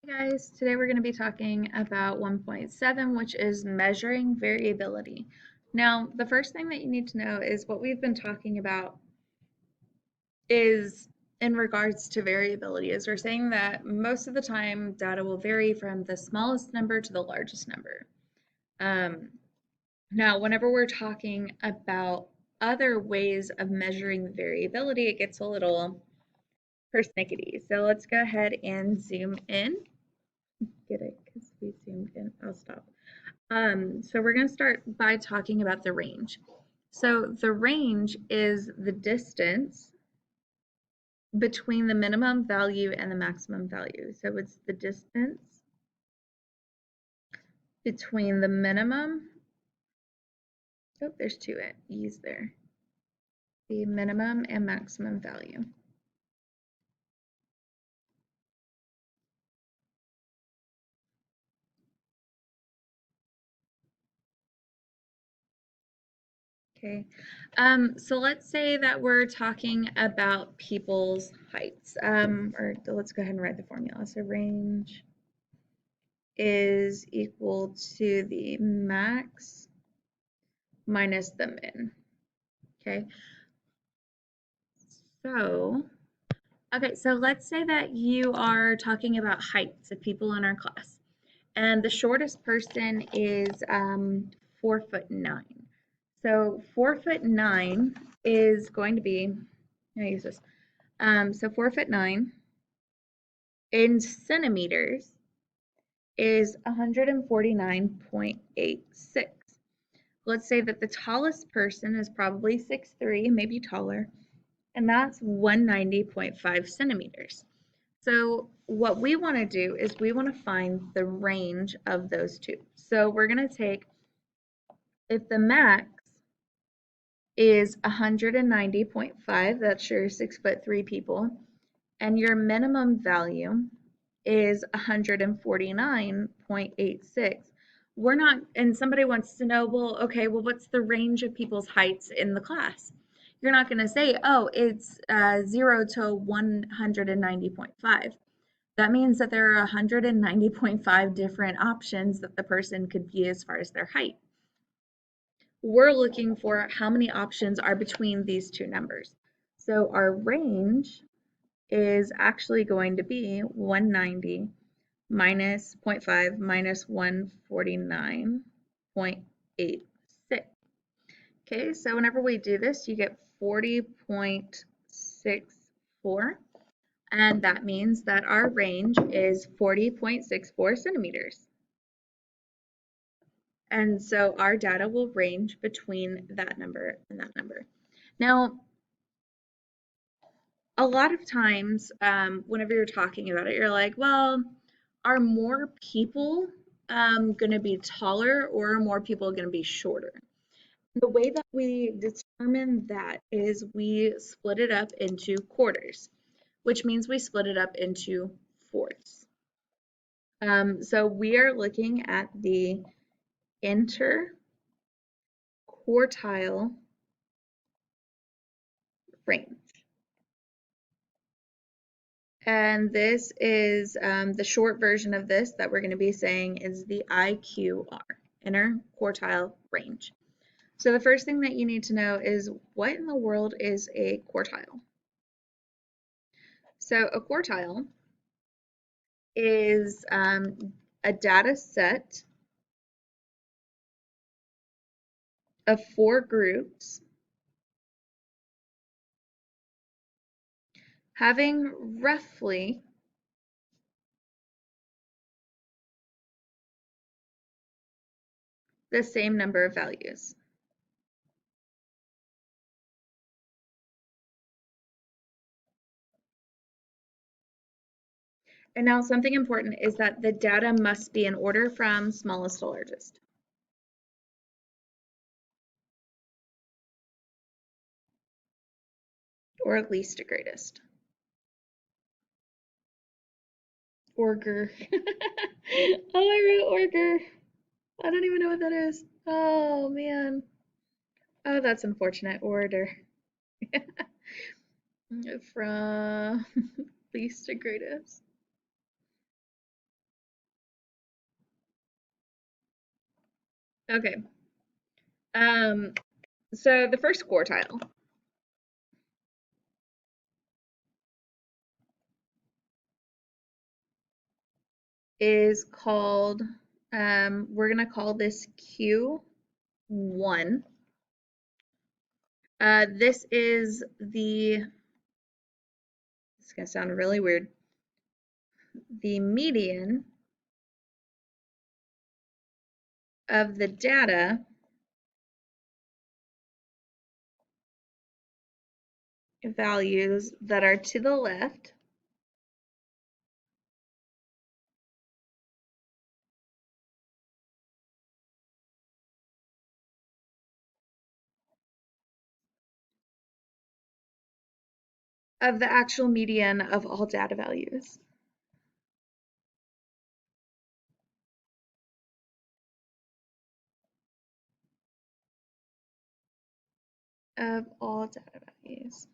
Guys, today we're going to be talking about 1.7, which is measuring variability. Now, the first thing that you need to know is what we've been talking about is in regards to variability, is we're saying that most of the time data will vary from the smallest number to the largest number. Um, Now, whenever we're talking about other ways of measuring variability, it gets a little persnickety. So let's go ahead and zoom in. Get it because we zoomed in. I'll stop. So we're going to start by talking about the range. So the range is the distance between the minimum value and the maximum value. So it's the distance between the minimum, oh, there's two E's there, the minimum and maximum value. Okay, so let's say that we're talking about people's heights, or let's go ahead and write the formula. So range is equal to the max minus the min. Okay, so let's say that you are talking about heights of people in our class, and the shortest person is 4'9". So 4'9" is going to be, I use this. So 4'9" in centimeters is 149.86. Let's say that the tallest person is probably 6'3", maybe taller, and that's 190.5 centimeters. So what we want to do is we want to find the range of those two. So we're going to take, if the max is 190.5, that's your 6'3" people, and your minimum value is 149.86. We're not, and somebody wants to know, well, okay, well, what's the range of people's heights in the class? You're not going to say, oh, it's 0 to 190.5. That means that there are 190.5 different options that the person could be as far as their height. We're looking for how many options are between these two numbers. So our range is actually going to be 190 minus 0.5 minus 149.86. Okay, so whenever we do this, you get 40.64, and that means that our range is 40.64 centimeters. And so our data will range between that number and that number. Now, a lot of times, whenever you're talking about it, you're like, well, are more people going to be taller, or are more people going to be shorter? The way that we determine that is we split it up into quarters, which means we split it up into fourths. So we are looking at the interquartile range. And this is the short version of this that we're going to be saying is the IQR, interquartile range. So the first thing that you need to know is what in the world is a quartile? So a quartile is a data set of 4 groups having roughly the same number of values. And now something important is that the data must be in order from smallest to largest. Or least to greatest. Orger. Oh, I wrote orger. I don't even know what that is. Oh, man. Oh, that's unfortunate. Order. From least to greatest. Okay. Um, so the first quartile is called, we're going to call this Q1. This is it's going to sound really weird, the median of the data values that are to the left of the actual median of all data values. Of all data values.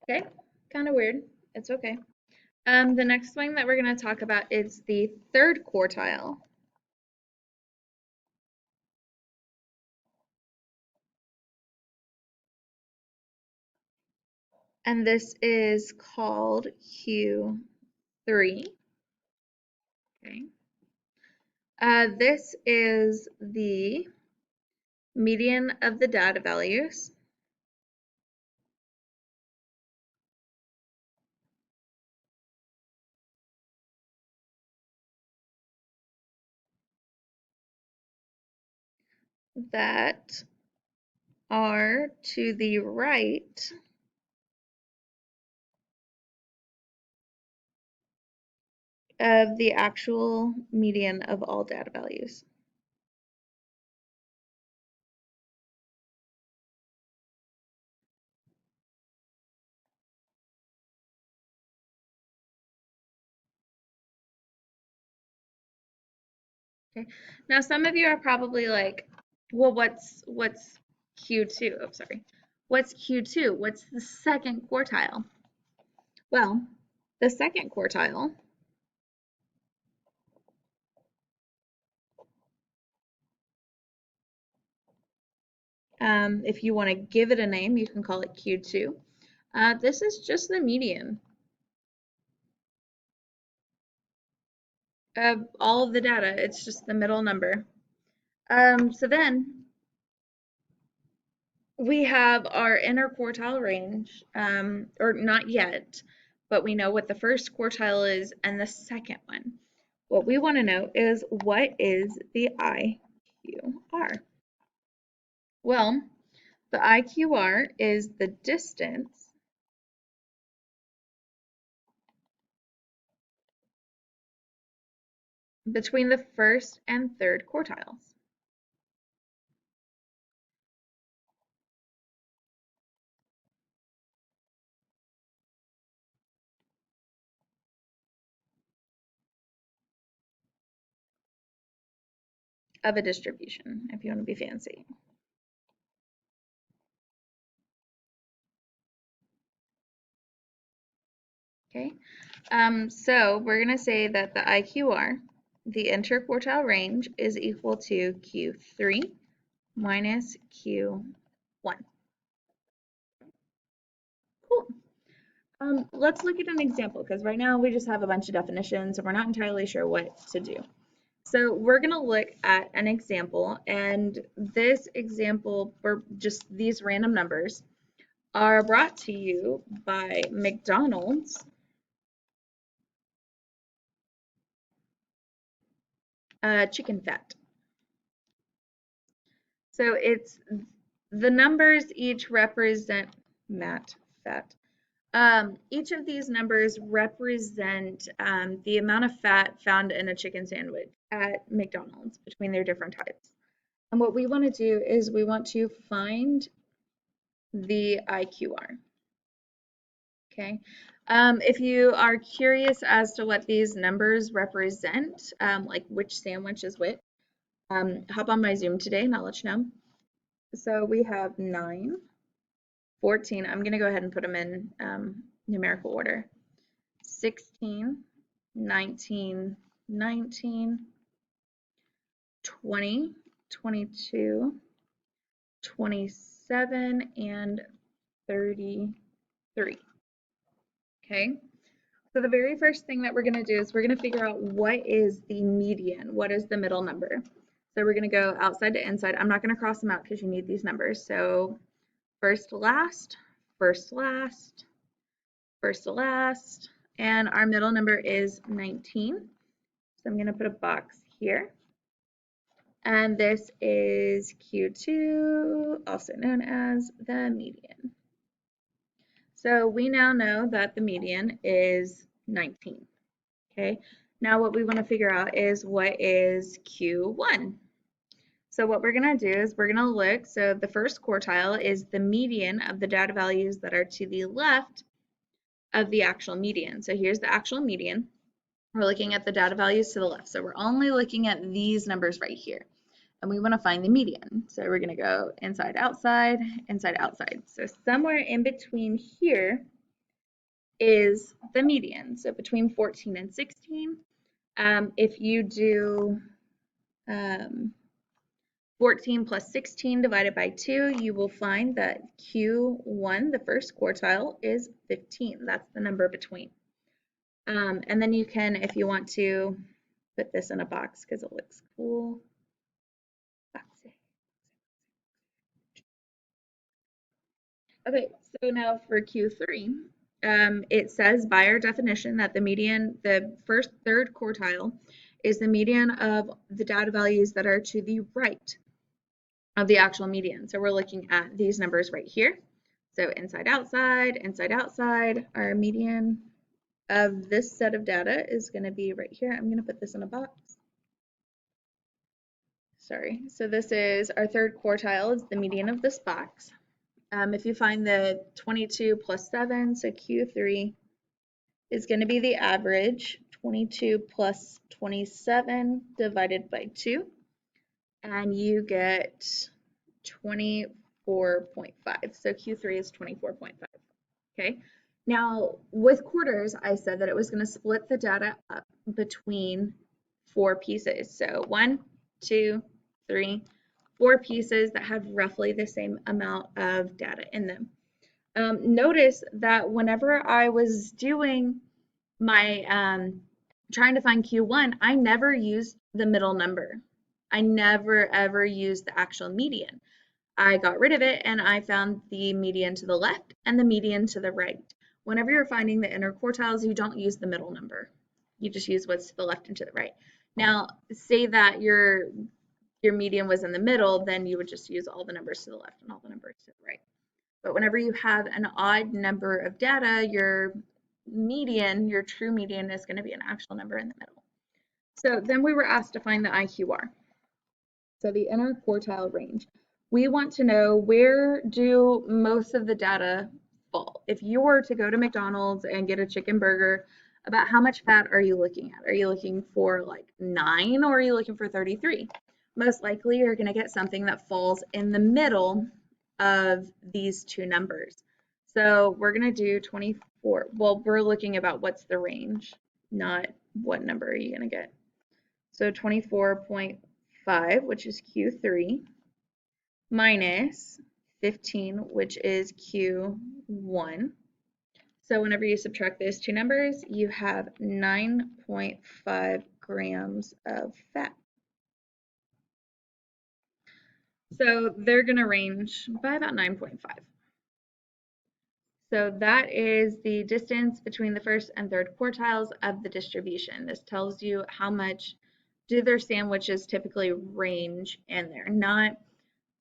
Okay, kind of weird. It's okay. The next one that we're going to talk about is the third quartile. And this is called Q3. Okay. This is the median of the data values that are to the right of the actual median of all data values. Okay. Now some of you are probably like, well, what's Q2? Oh, sorry. What's Q2? What's the second quartile? Well, the second quartile if you want to give it a name, you can call it Q2. This is just the median of all of the data. It's just the middle number. So then we have our interquartile range, or not yet, but we know what the first quartile is and the second one. What we want to know is what is the IQR? Well, the IQR is the distance between the first and third quartiles. Of a distribution, if you want to be fancy. Okay, so we're going to say that the IQR, the interquartile range, is equal to Q3 minus Q1. Cool. Let's look at an example because right now we just have a bunch of definitions and we're not entirely sure what to do. So we're going to look at an example, and this example, or just these random numbers, are brought to you by McDonald's chicken fat. So it's the numbers each represent fat. Each of these numbers represent the amount of fat found in a chicken sandwich at McDonald's between their different types. And what we want to do is we want to find the IQR. Okay. If you are curious as to what these numbers represent, like which sandwich is which, hop on my Zoom today and I'll let you know. So we have 9, 14. I'm going to go ahead and put them in numerical order. 16, 19, 19, 20, 22, 27, and 33. Okay, so the very first thing that we're going to do is we're going to figure out what is the median, what is the middle number. So we're going to go outside to inside. I'm not going to cross them out because you need these numbers. So first to last, first to last, first to last, and our middle number is 19. So I'm going to put a box here. And this is Q2, also known as the median. So we now know that the median is 19. Okay, now what we want to figure out is what is Q1. So what we're going to do is we're going to look, so the first quartile is the median of the data values that are to the left of the actual median. So here's the actual median. We're looking at the data values to the left. So we're only looking at these numbers right here. And we want to find the median. So we're going to go inside, outside, inside, outside. So somewhere in between here is the median. So between 14 and 16, if you do 14 plus 16 divided by 2, you will find that Q1, the first quartile, is 15. That's the number between. And then you can, if you want to, put this in a box because it looks cool. Okay, so now for Q3, it says by our definition that the median, the first third quartile, is the median of the data values that are to the right of the actual median. So we're looking at these numbers right here. So inside, outside, our median of this set of data is going to be right here. I'm going to put this in a box. Sorry. So this is our third quartile. It's the median of this box. If you find the 22 plus 7, so Q3 is going to be the average, 22 plus 27 divided by 2, and you get 24.5. So Q3 is 24.5. Okay. Now, with quarters, I said that it was going to split the data up between 4 pieces. So 1, 2, 3, 4 pieces that have roughly the same amount of data in them. Notice that whenever I was doing my trying to find Q1, I never used the middle number. I never ever used the actual median. I got rid of it and I found the median to the left and the median to the right. Whenever you're finding the interquartiles, you don't use the middle number. You just use what's to the left and to the right. Now, say that your median was in the middle, then you would just use all the numbers to the left and all the numbers to the right. But whenever you have an odd number of data, your median, your true median, is going to be an actual number in the middle. So then we were asked to find the IQR. So the interquartile range. We want to know, where do most of the data fall? If you were to go to McDonald's and get a chicken burger, about how much fat are you looking at? Are you looking for like 9 or are you looking for 33? Most likely you're going to get something that falls in the middle of these two numbers. So we're going to do 24. Well, we're looking about what's the range, not what number are you going to get. So 24.5, which is Q3, minus 15, which is Q1. So whenever you subtract those two numbers, you have 9.5 grams of fat. So they're going to range by about 9.5. So that is the distance between the first and third quartiles of the distribution. This tells you how much do their sandwiches typically range in there. Not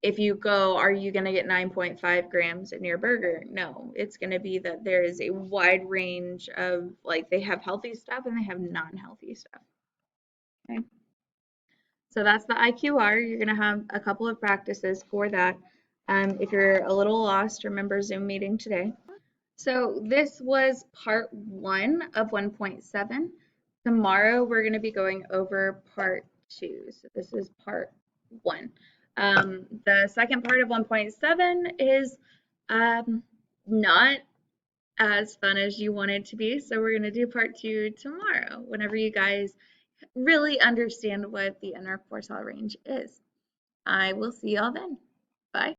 if you go, are you going to get 9.5 grams in your burger? No, it's going to be that there is a wide range of, like, they have healthy stuff and they have non-healthy stuff. Okay. So that's the IQR. You're going to have a couple of practices for that. If you're a little lost, remember Zoom meeting today. So this was part 1 of 1.7. Tomorrow we're going to be going over part 2. So this is part 1. The second part of 1.7 is not as fun as you want it to be. So we're going to do part two tomorrow, whenever you guys really understand what the interquartile range is. I will see y'all then. Bye.